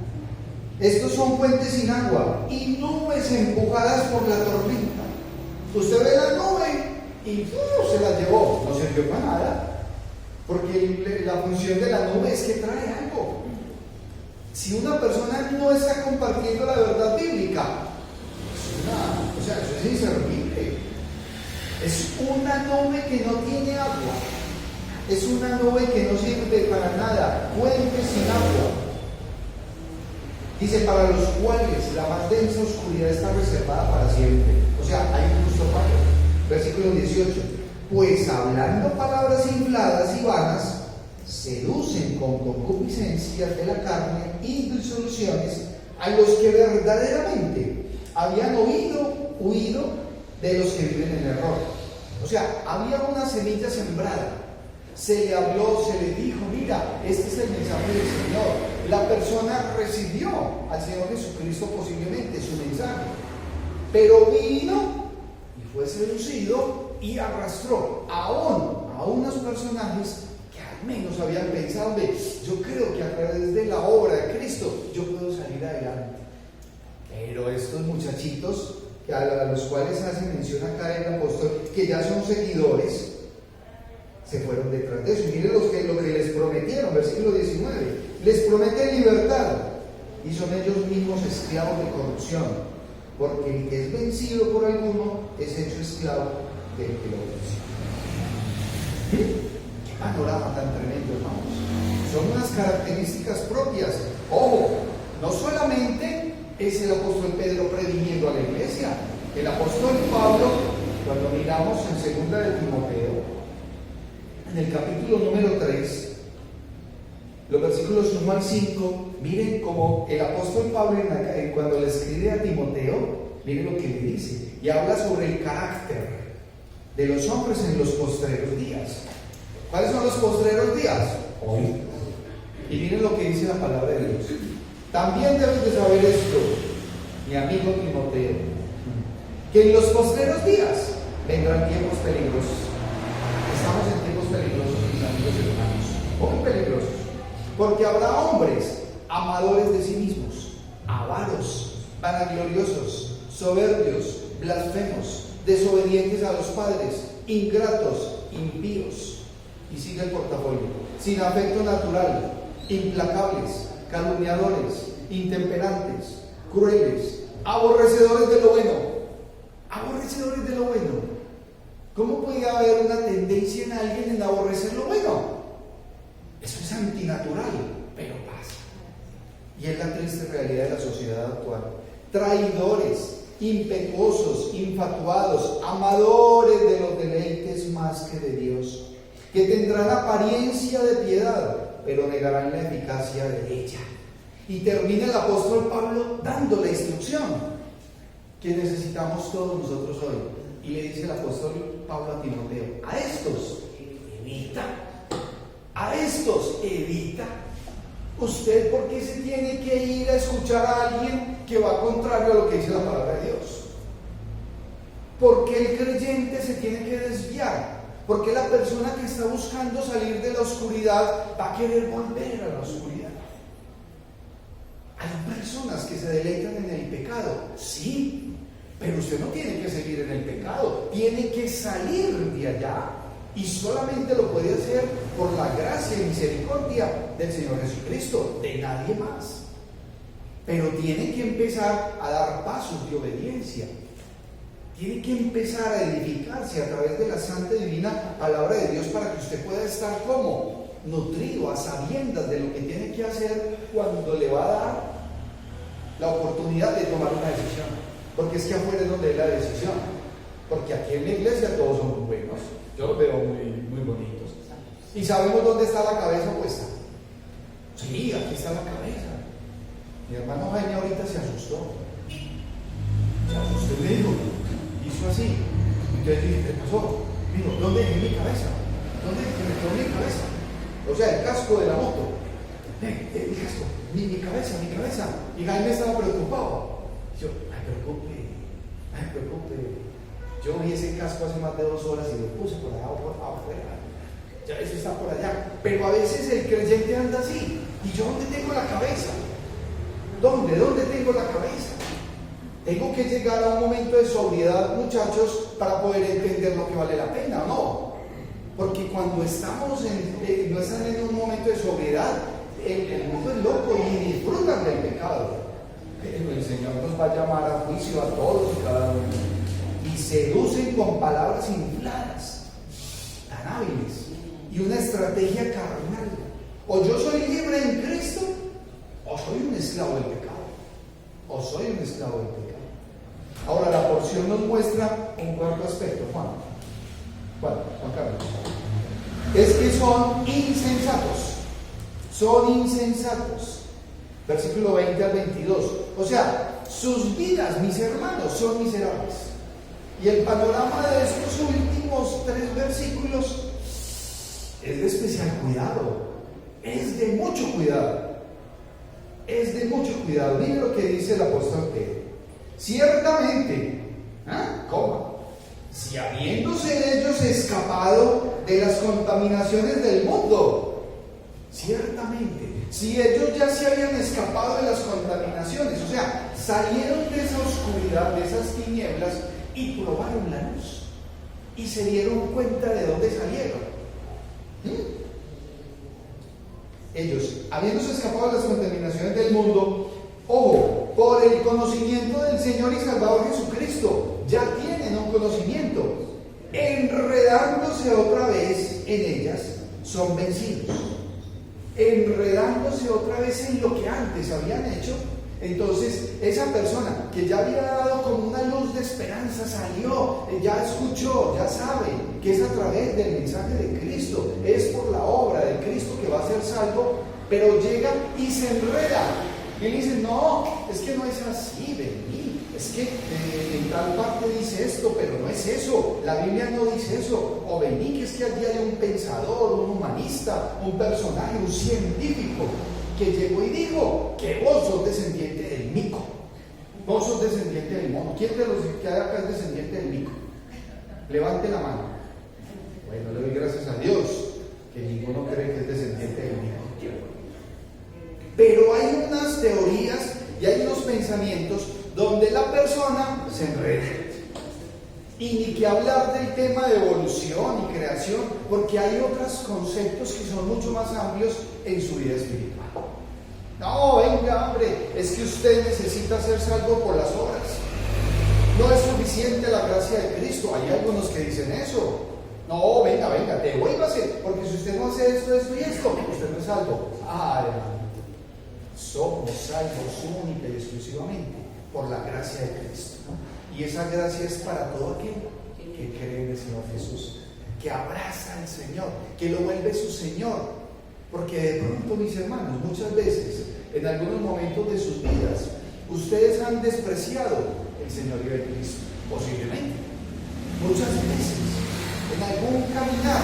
Estos son fuentes sin agua y nubes empujadas por la tormenta. Usted ve la nube y se la llevó. No sirvió para nada. Porque la función de la nube es que trae algo. Si una persona no está compartiendo la verdad bíblica, eso es inservible. Es una nube que no tiene agua. Es una nube que no sirve para nada. Fuentes sin agua. Dice, para los cuales la más densa oscuridad está reservada para siempre. O sea, hay un justo fallo. Versículo 18. Pues hablando palabras infladas y vanas, seducen con concupiscencias de la carne y disoluciones a los que verdaderamente habían huido de los que viven en error. O sea, había una semilla sembrada. Se le habló, se le dijo, mira, este es el mensaje del Señor. La persona recibió al Señor Jesucristo posiblemente su mensaje, pero vino y fue seducido y arrastró a unos personajes que al menos habían pensado yo creo que a través de la obra de Cristo yo puedo salir adelante. Pero estos muchachitos que a los cuales hace mención acá el apóstol, que ya son seguidores, se fueron detrás de eso. Y miren lo que les prometieron, versículo 19, les prometen libertad y son ellos mismos esclavos de corrupción, porque el que es vencido por alguno es hecho esclavo del que lo venció. Qué panorama tan tremendo, hermanos. Son unas características propias. Ojo, no solamente es el apóstol Pedro previniendo a la iglesia, el apóstol Pablo, cuando miramos en 2 de Timoteo, en el capítulo número 3, los versículos 1 al 5, miren cómo el apóstol Pablo cuando le escribe a Timoteo, miren lo que le dice, y habla sobre el carácter de los hombres en los postreros días. ¿Cuáles son los postreros días? Hoy. Y miren lo que dice la palabra de Dios. También debes de saber esto, mi amigo Timoteo, que en los postreros días vendrán tiempos peligrosos. Estamos en tiempos peligrosos, mis amigos y hermanos, muy peligrosos, porque habrá hombres amadores de sí mismos, avaros, vanagloriosos, soberbios, blasfemos, desobedientes a los padres, ingratos, impíos, y sigue el portafolio, sin afecto natural, implacables, calumniadores, intemperantes, crueles, aborrecedores de lo bueno. Aborrecedores de lo bueno. ¿Cómo puede haber una tendencia en alguien en aborrecer lo bueno? Eso es antinatural, pero pasa. Y es la triste realidad de la sociedad actual. Traidores, impetuosos, infatuados, amadores de los deleites más que de Dios, que tendrán apariencia de piedad, pero negarán la eficacia de ella. Y termina el apóstol Pablo dando la instrucción que necesitamos todos nosotros hoy. Y le dice el apóstol Pablo a Timoteo: a estos evita. ¿Usted por qué se tiene que ir a escuchar a alguien que va contrario a lo que dice la palabra de Dios? Porque el creyente se tiene que desviar. Porque la persona que está buscando salir de la oscuridad va a querer volver a la oscuridad. Hay personas que se deleitan en el pecado, sí, pero usted no tiene que seguir en el pecado, tiene que salir de allá, y solamente lo puede hacer por la gracia y misericordia del Señor Jesucristo, de nadie más. Pero tiene que empezar a dar pasos de obediencia. Tiene que empezar a edificarse a través de la santa y divina palabra de Dios para que usted pueda estar como nutrido, a sabiendas de lo que tiene que hacer cuando le va a dar la oportunidad de tomar una decisión. Porque es que afuera es donde es la decisión. Porque aquí en la iglesia todos son muy buenos. Yo los veo muy bonitos. Y sabemos dónde está la cabeza puesta. Sí, aquí está la cabeza. Mi hermano Jaime ahorita se asustó. Y me dijo, hizo así. Entonces dije, ¿qué pasó? Dijo, ¿dónde dejé mi cabeza? ¿Dónde me quedó mi cabeza? O sea, el casco de la moto. El casco, mi cabeza. Y Jaime estaba preocupado. Yo, no me preocupe. Yo vi ese casco hace más de 2 horas y lo puse por allá afuera. Ya eso está por allá. Pero a veces el creyente anda así. ¿Y yo dónde tengo la cabeza? ¿Dónde tengo la cabeza? Tengo que llegar a un momento de sobriedad, muchachos, para poder entender lo que vale la pena, ¿no? Porque cuando estamos no están en un momento de sobriedad, el mundo es loco y disfrutan del pecado. Pero el Señor nos va a llamar a juicio a todos y cada uno. Y seducen con palabras infladas, tan hábiles, y una estrategia carnal. O yo soy libre en Cristo, o soy un esclavo del pecado. Ahora la porción nos muestra un cuarto aspecto, Juan Carlos. Es que son insensatos. Versículo 20 al 22. O sea, sus vidas, mis hermanos, son miserables. Y el panorama de estos últimos 3 versículos es de especial cuidado. Es de mucho cuidado. Mire lo que dice el apóstol Pedro. Ciertamente, si habiéndose ellos escapado de las contaminaciones del mundo, ciertamente, Si ellos ya se habían escapado de las contaminaciones, o sea, salieron de esa oscuridad, de esas tinieblas y probaron la luz y se dieron cuenta de dónde salieron. Ellos, habiéndose escapado de las contaminaciones del mundo, ojo, por el conocimiento del Señor y Salvador Jesucristo, ya tienen un conocimiento, enredándose otra vez en ellas, son vencidos. Enredándose otra vez en lo que antes habían hecho. Entonces esa persona que ya había dado como una luz de esperanza salió, ya escuchó, ya sabe que es a través del mensaje de Cristo, es por la obra de Cristo que va a ser salvo, pero llega y se enreda y le dice: no, es que no es así, vení, es que en tal parte dice esto, pero no es eso, la Biblia no dice eso, o vení, que es que allí hay un pensador, un humanista, un personaje, un científico que llegó y dijo que vos sos descendiente del mico, vos sos descendiente del mono. ¿Quién de los que hay acá es descendiente del mico? Levante la mano. Bueno, le doy gracias a Dios que ninguno cree que es descendiente del mico. Pero hay unas teorías y hay unos pensamientos donde la persona se enreda. Y ni que hablar del tema de evolución y creación, porque hay otros conceptos que son mucho más amplios en su vida espiritual. No, venga, hombre, es que usted necesita ser salvo por las obras. No es suficiente la gracia de Cristo. Hay algunos que dicen eso. No, venga, devuélvase, porque si usted no hace esto, esto y esto, usted no es salvo. Ah, hermano, somos salvos única y exclusivamente por la gracia de Cristo. Y esa gracia es para todo aquel que cree en el Señor Jesús, que abraza al Señor, que lo vuelve su Señor. Porque de pronto, mis hermanos, muchas veces, en algunos momentos de sus vidas, ustedes han despreciado el señorío de Cristo, posiblemente. Muchas veces, en algún caminar,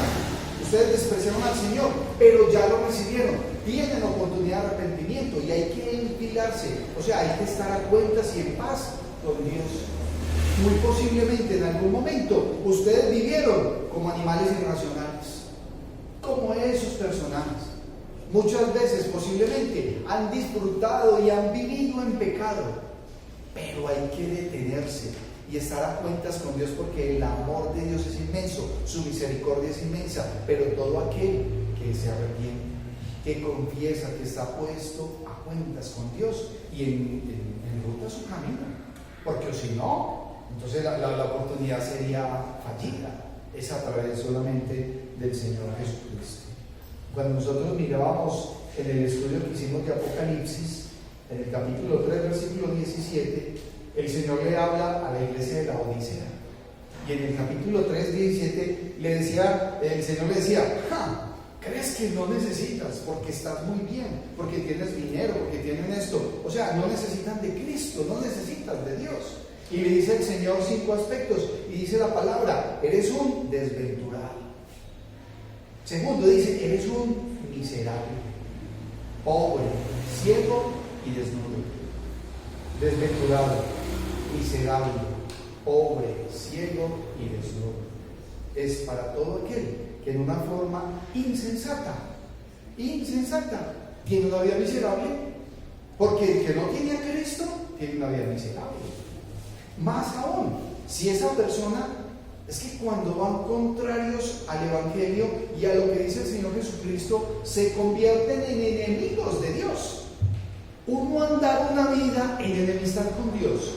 ustedes despreciaron al Señor, pero ya lo recibieron. Tienen oportunidad de arrepentimiento y hay que enfilarse, o sea, hay que estar a cuentas y en paz con Dios. Muy posiblemente en algún momento ustedes vivieron como animales irracionales, como esos personajes. Muchas veces posiblemente han disfrutado y han vivido en pecado, pero hay que detenerse y estar a cuentas con Dios, porque el amor de Dios es inmenso, su misericordia es inmensa, pero todo aquel que se arrepiente, que confiesa que está puesto a cuentas con Dios y enruta su camino, porque si no, entonces la oportunidad sería fallida. Es a través solamente del Señor Jesucristo. Cuando nosotros mirábamos en el estudio que hicimos de Apocalipsis, en el capítulo 3, versículo 17, el Señor le habla a la iglesia de la Odisea. Y en el capítulo 3, 17, el Señor le decía: ¿crees que no necesitas? Porque estás muy bien, porque tienes dinero, porque tienen esto. O sea, no necesitan de Cristo, no necesitas de Dios. Y le dice el Señor 5 aspectos, y dice la palabra: eres un desventurado. Segundo, dice: eres un miserable, pobre, ciego y desnudo. Desventurado, miserable, pobre, ciego y desnudo. Es para todo aquel que en una forma insensata, tiene una vida miserable, porque el que no tiene a Cristo tiene una vida miserable. Más aún, si esa persona, es que cuando van contrarios al Evangelio y a lo que dice el Señor Jesucristo, se convierten en enemigos de Dios. Uno andar una vida en enemistad con Dios,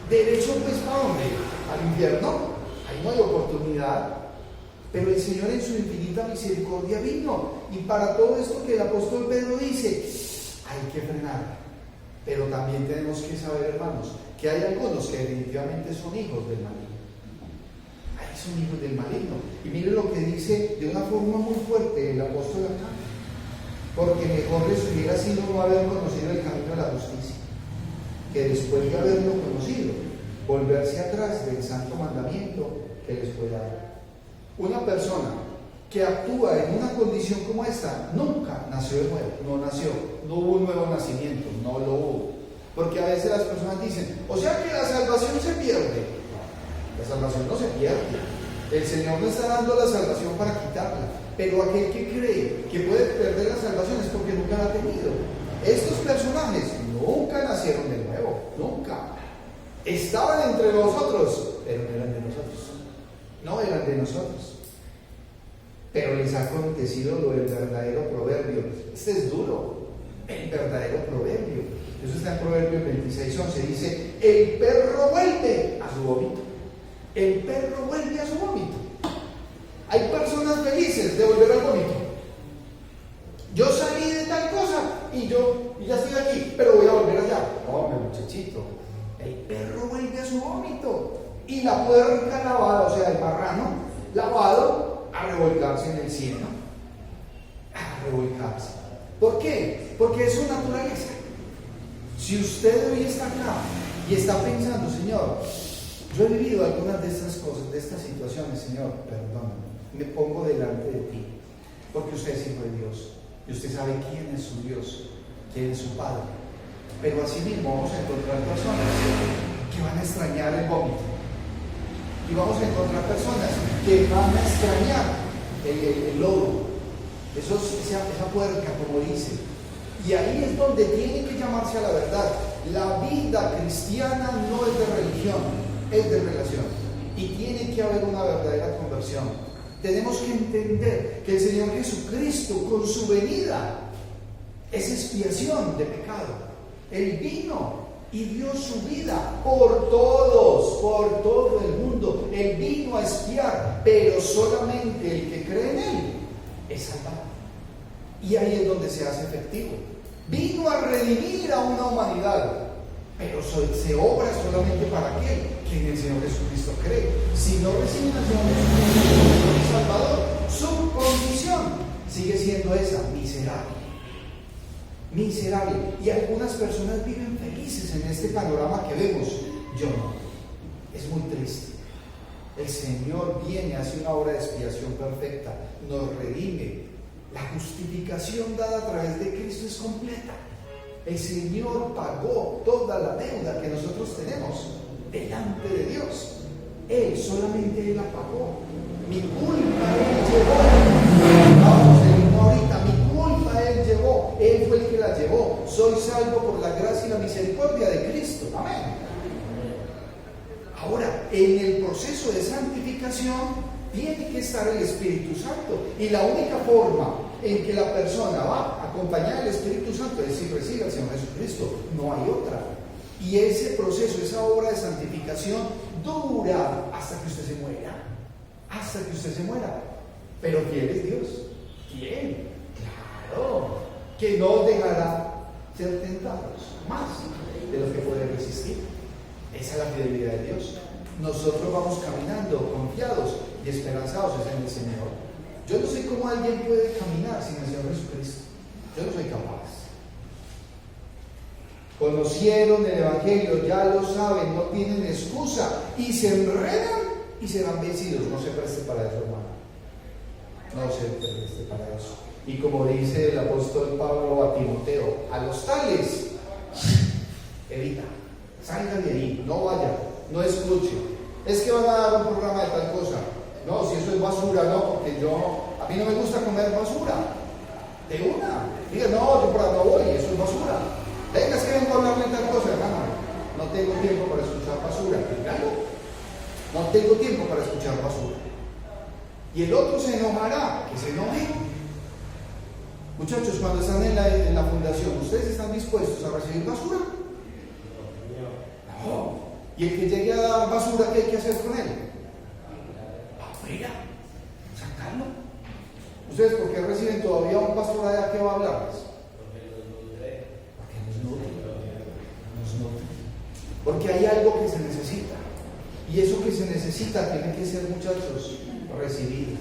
derecho pues ¿para dónde? Al infierno. Ahí no hay oportunidad. Pero el Señor en su infinita misericordia vino, y para todo esto que el apóstol Pedro dice, hay que frenar. Pero también tenemos que saber, hermanos, que hay algunos que definitivamente son hijos del maligno. Ahí son hijos del maligno. Y miren lo que dice de una forma muy fuerte el apóstol acá: porque mejor les hubiera sido no haber conocido el camino de la justicia, que después de haberlo conocido, volverse atrás del santo mandamiento que les fue dado. Una persona que actúa en una condición como esta nunca nació de nuevo, no hubo un nuevo nacimiento, no lo hubo. Porque a veces las personas dicen: o sea que la salvación se pierde. La salvación no se pierde, El Señor no está dando la salvación para quitarla, pero aquel que cree que puede perder la salvación es porque nunca la ha tenido. Estos personajes nunca nacieron de nuevo, nunca. Estaban entre nosotros, pero no eran de nosotros. No eran de nosotros. Pero les ha acontecido lo del verdadero proverbio. Este es duro, el verdadero proverbio. Eso está en Proverbios 26:11. Dice: el perro vuelve a su vómito. El perro vuelve a su vómito. Hay personas felices de volver al vómito. Yo salí de tal cosa y ya estoy aquí, pero voy a volver allá. No, muchachito. El perro vuelve a su vómito. Y la puerca lavada, o sea, el marrano lavado, a revolcarse en el cielo. A revolcarse. ¿Por qué? Porque es su naturaleza. Si usted hoy está acá y está pensando: Señor, yo he vivido algunas de estas cosas, de estas situaciones, Señor, perdóname, me pongo delante de ti, porque usted es hijo de Dios y usted sabe quién es su Dios, quién es su Padre. Pero así mismo vamos a encontrar personas que van a extrañar el vómito, y vamos a encontrar personas que van a extrañar el lodo, esa puerca, como dice. Y ahí es donde tiene que llamarse a la verdad. La vida cristiana no es de religión, es de relación. Y tiene que haber una verdadera conversión. Tenemos que entender que el Señor Jesucristo, con su venida, es expiación de pecado. Él vino y dio su vida por todos, por todo el mundo. Él vino a expiar, pero solamente el que cree en Él es salvado. Y ahí es donde se hace efectivo. Vino a redimir a una humanidad, pero se obra solamente para aquel que en el Señor Jesucristo cree. Si no recibe al Señor Jesucristo como el Salvador, su condición sigue siendo esa: miserable. Miserable. Y algunas personas viven felices en este panorama que vemos. Yo no. Es muy triste. El Señor viene, hace una obra de expiación perfecta, nos redime. La justificación dada a través de Cristo es completa. El Señor pagó toda la deuda que nosotros tenemos delante de Dios. Él, solamente Él la pagó. Mi culpa Él llevó. Vamos, ahorita, mi culpa Él llevó. Él fue el que la llevó. Soy salvo por la gracia y la misericordia de Cristo. Amén. Ahora, en el proceso de santificación tiene que estar el Espíritu Santo. Y la única forma en que la persona va a acompañar al Espíritu Santo es si recibe al Señor Jesucristo. No hay otra. Y ese proceso, esa obra de santificación dura hasta que usted se muera. Hasta que usted se muera. Pero ¿quién es Dios? ¿Quién? Claro, que no dejará ser tentados más de lo que puede resistir. Esa es la fidelidad de Dios. Nosotros vamos caminando confiados y esperanzados en el Señor. Yo no sé cómo alguien puede caminar sin el Señor Jesucristo. Yo no soy capaz. Conocieron el Evangelio, ya lo saben, no tienen excusa y se enredan y serán vencidos. No se preste para eso, hermano. No se preste para eso. Y como dice el apóstol Pablo a Timoteo: a los tales, evita, salga de ahí, no vaya, no escuche. Es que van a dar un programa de tal cosa. No, si eso es basura, no, porque a mí no me gusta comer basura. De una. Diga: no, yo por ahí no voy, eso es basura. Venga, es que vengo a hablarle de tal cosa, hermano. No tengo tiempo para escuchar basura. Dígalo. No tengo tiempo para escuchar basura. Y el otro se enojará, que se enoje. Muchachos, cuando están en la fundación, ¿ustedes están dispuestos a recibir basura? No. Y el que llegue a dar basura, ¿qué hay que hacer con él? Afuera, sacarlo. ¿Ustedes por qué reciben todavía un pastor allá que va a hablarles? Porque nos nutre. Porque hay algo que se necesita. Y eso que se necesita tiene que ser, muchachos, recibido.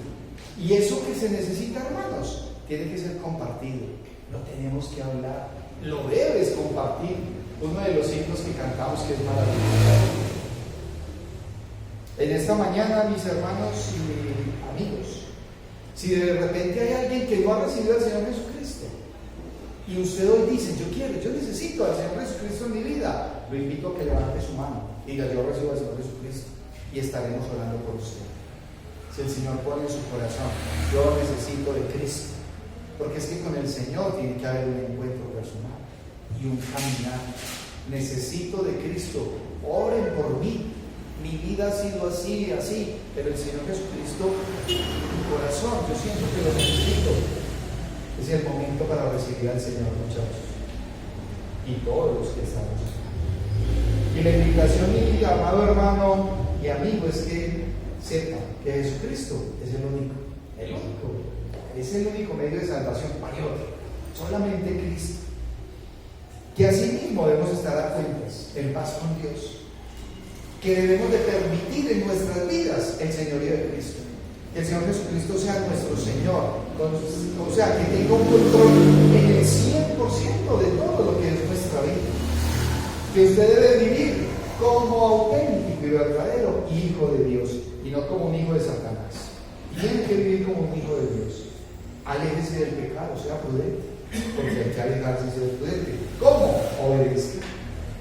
Y eso que se necesita, hermanos, tiene que ser compartido. Lo tenemos que hablar. Lo debes compartir. Uno de los himnos que cantamos, que es maravilloso. En esta mañana, mis hermanos y amigos, si de repente hay alguien que no ha recibido al Señor Jesucristo y usted hoy dice: yo necesito al Señor Jesucristo en mi vida, lo invito a que levante su mano y diga: yo recibo al Señor Jesucristo, y estaremos orando por usted. Si el Señor pone en su corazón, yo necesito de Cristo, porque es que con el Señor tiene que haber un encuentro personal y un caminar. Necesito de Cristo, oren por mí. Mi vida ha sido así, así, pero el Señor Jesucristo, mi corazón, yo siento que lo necesito. Es el momento para recibir al Señor, muchachos, y todos los que estamos aquí. Y la invitación, mi amado hermano y amigo, es que sepa que Jesucristo es el único medio de salvación para otro, solamente Cristo. Que así mismo debemos estar a cuentas, en paz con Dios, que debemos de permitir en nuestras vidas el señorío de Cristo, que el Señor Jesucristo sea nuestro Señor, o sea, que tenga un control en el 100% de todo lo que es nuestra vida, que usted debe vivir como auténtico y verdadero hijo de Dios y no como un hijo de Satanás. Tiene que vivir como un hijo de Dios. Aléjese del pecado, sea prudente, porque hay que alejarse y ser prudente. ¿Cómo?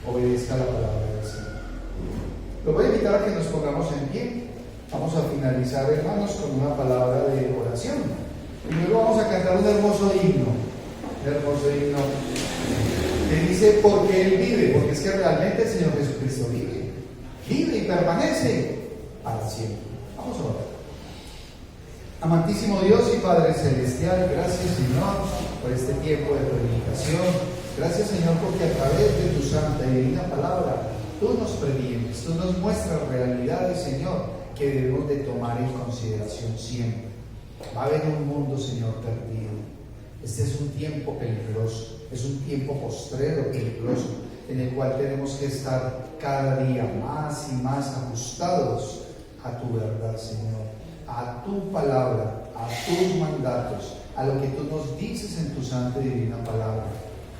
Obedezca la palabra del Señor. Lo voy a invitar a que nos pongamos en pie. Vamos a finalizar, hermanos, con una palabra de oración. Y luego vamos a cantar un hermoso himno que dice, porque Él vive, porque es que realmente el Señor Jesucristo vive y permanece para siempre. Vamos a orar. Amantísimo Dios y Padre Celestial, gracias, Señor, por este tiempo de predicación. Gracias, Señor, porque a través de tu santa y divina palabra tú nos previenes, tú nos muestras realidades, Señor, que debemos de tomar en consideración siempre. Va a haber un mundo, Señor, perdido. Este es un tiempo peligroso, es un tiempo postrero peligroso, en el cual tenemos que estar cada día más y más ajustados a tu verdad, Señor, a tu palabra, a tus mandatos, a lo que tú nos dices en tu santa y divina palabra.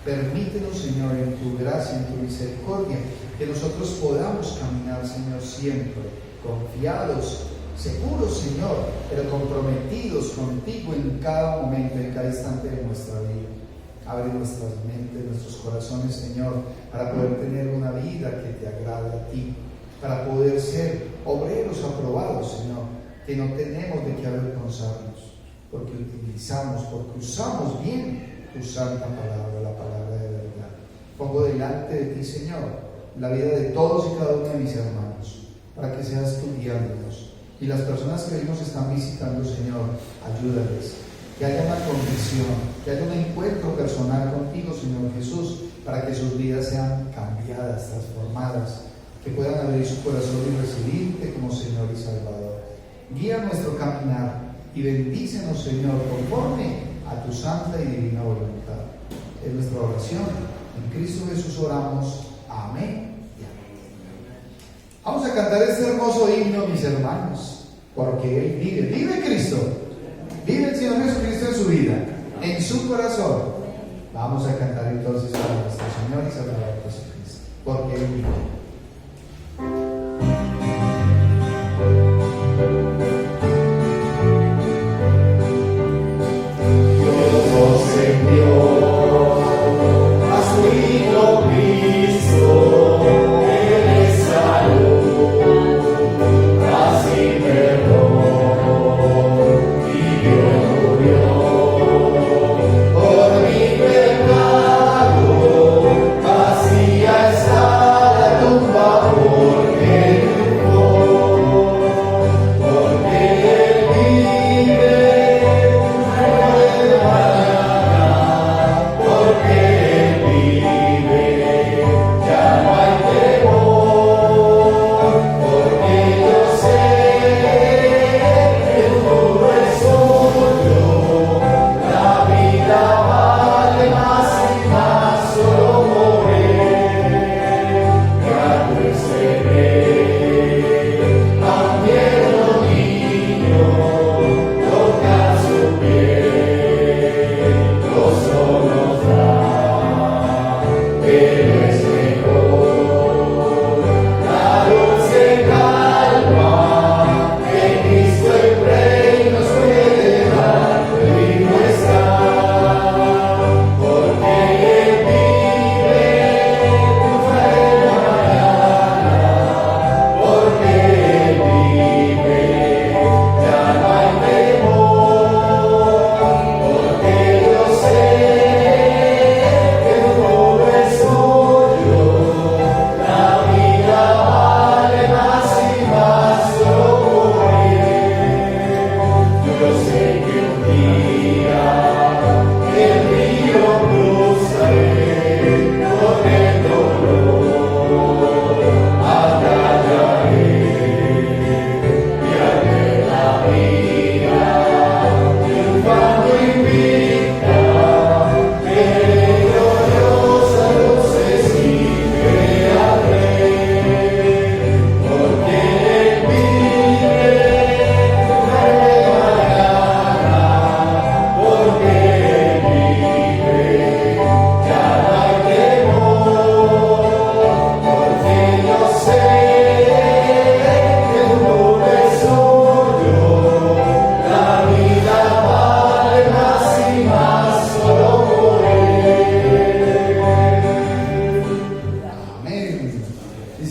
Permítenos, Señor, en tu gracia, en tu misericordia, que nosotros podamos caminar, Señor, siempre confiados, seguros, Señor, pero comprometidos contigo en cada momento, en cada instante de nuestra vida. Abre nuestras mentes, nuestros corazones, Señor, para poder tener una vida que te agrade a ti, para poder ser obreros aprobados, Señor, que no tenemos de qué avergonzarnos, porque usamos bien tu santa palabra, la palabra de verdad. Pongo delante de ti, Señor, la vida de todos y cada uno de mis hermanos, para que seas tú guiándonos. Y las personas que hoy nos están visitando, Señor, ayúdales, que haya una convicción, que haya un encuentro personal contigo, Señor Jesús, para que sus vidas sean cambiadas, transformadas, que puedan abrir su corazón y recibirte como Señor y Salvador. Guía nuestro caminar y bendícenos, Señor, conforme a tu santa y divina voluntad. Es nuestra oración. En Cristo Jesús oramos. Amén y amén. Vamos a cantar este hermoso himno, mis hermanos, porque Él vive. Vive Cristo. Vive el Señor Jesucristo en su vida, en su corazón. Vamos a cantar entonces para nuestro Señor y Salvador Jesucristo, porque Él vive. Vacía está la tumba.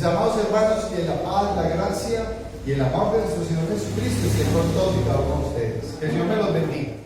Mis amados hermanos, que la paz, la gracia y el amor de nuestro Señor Jesucristo esté con todos y cada uno de ustedes. Que el Señor me los bendiga.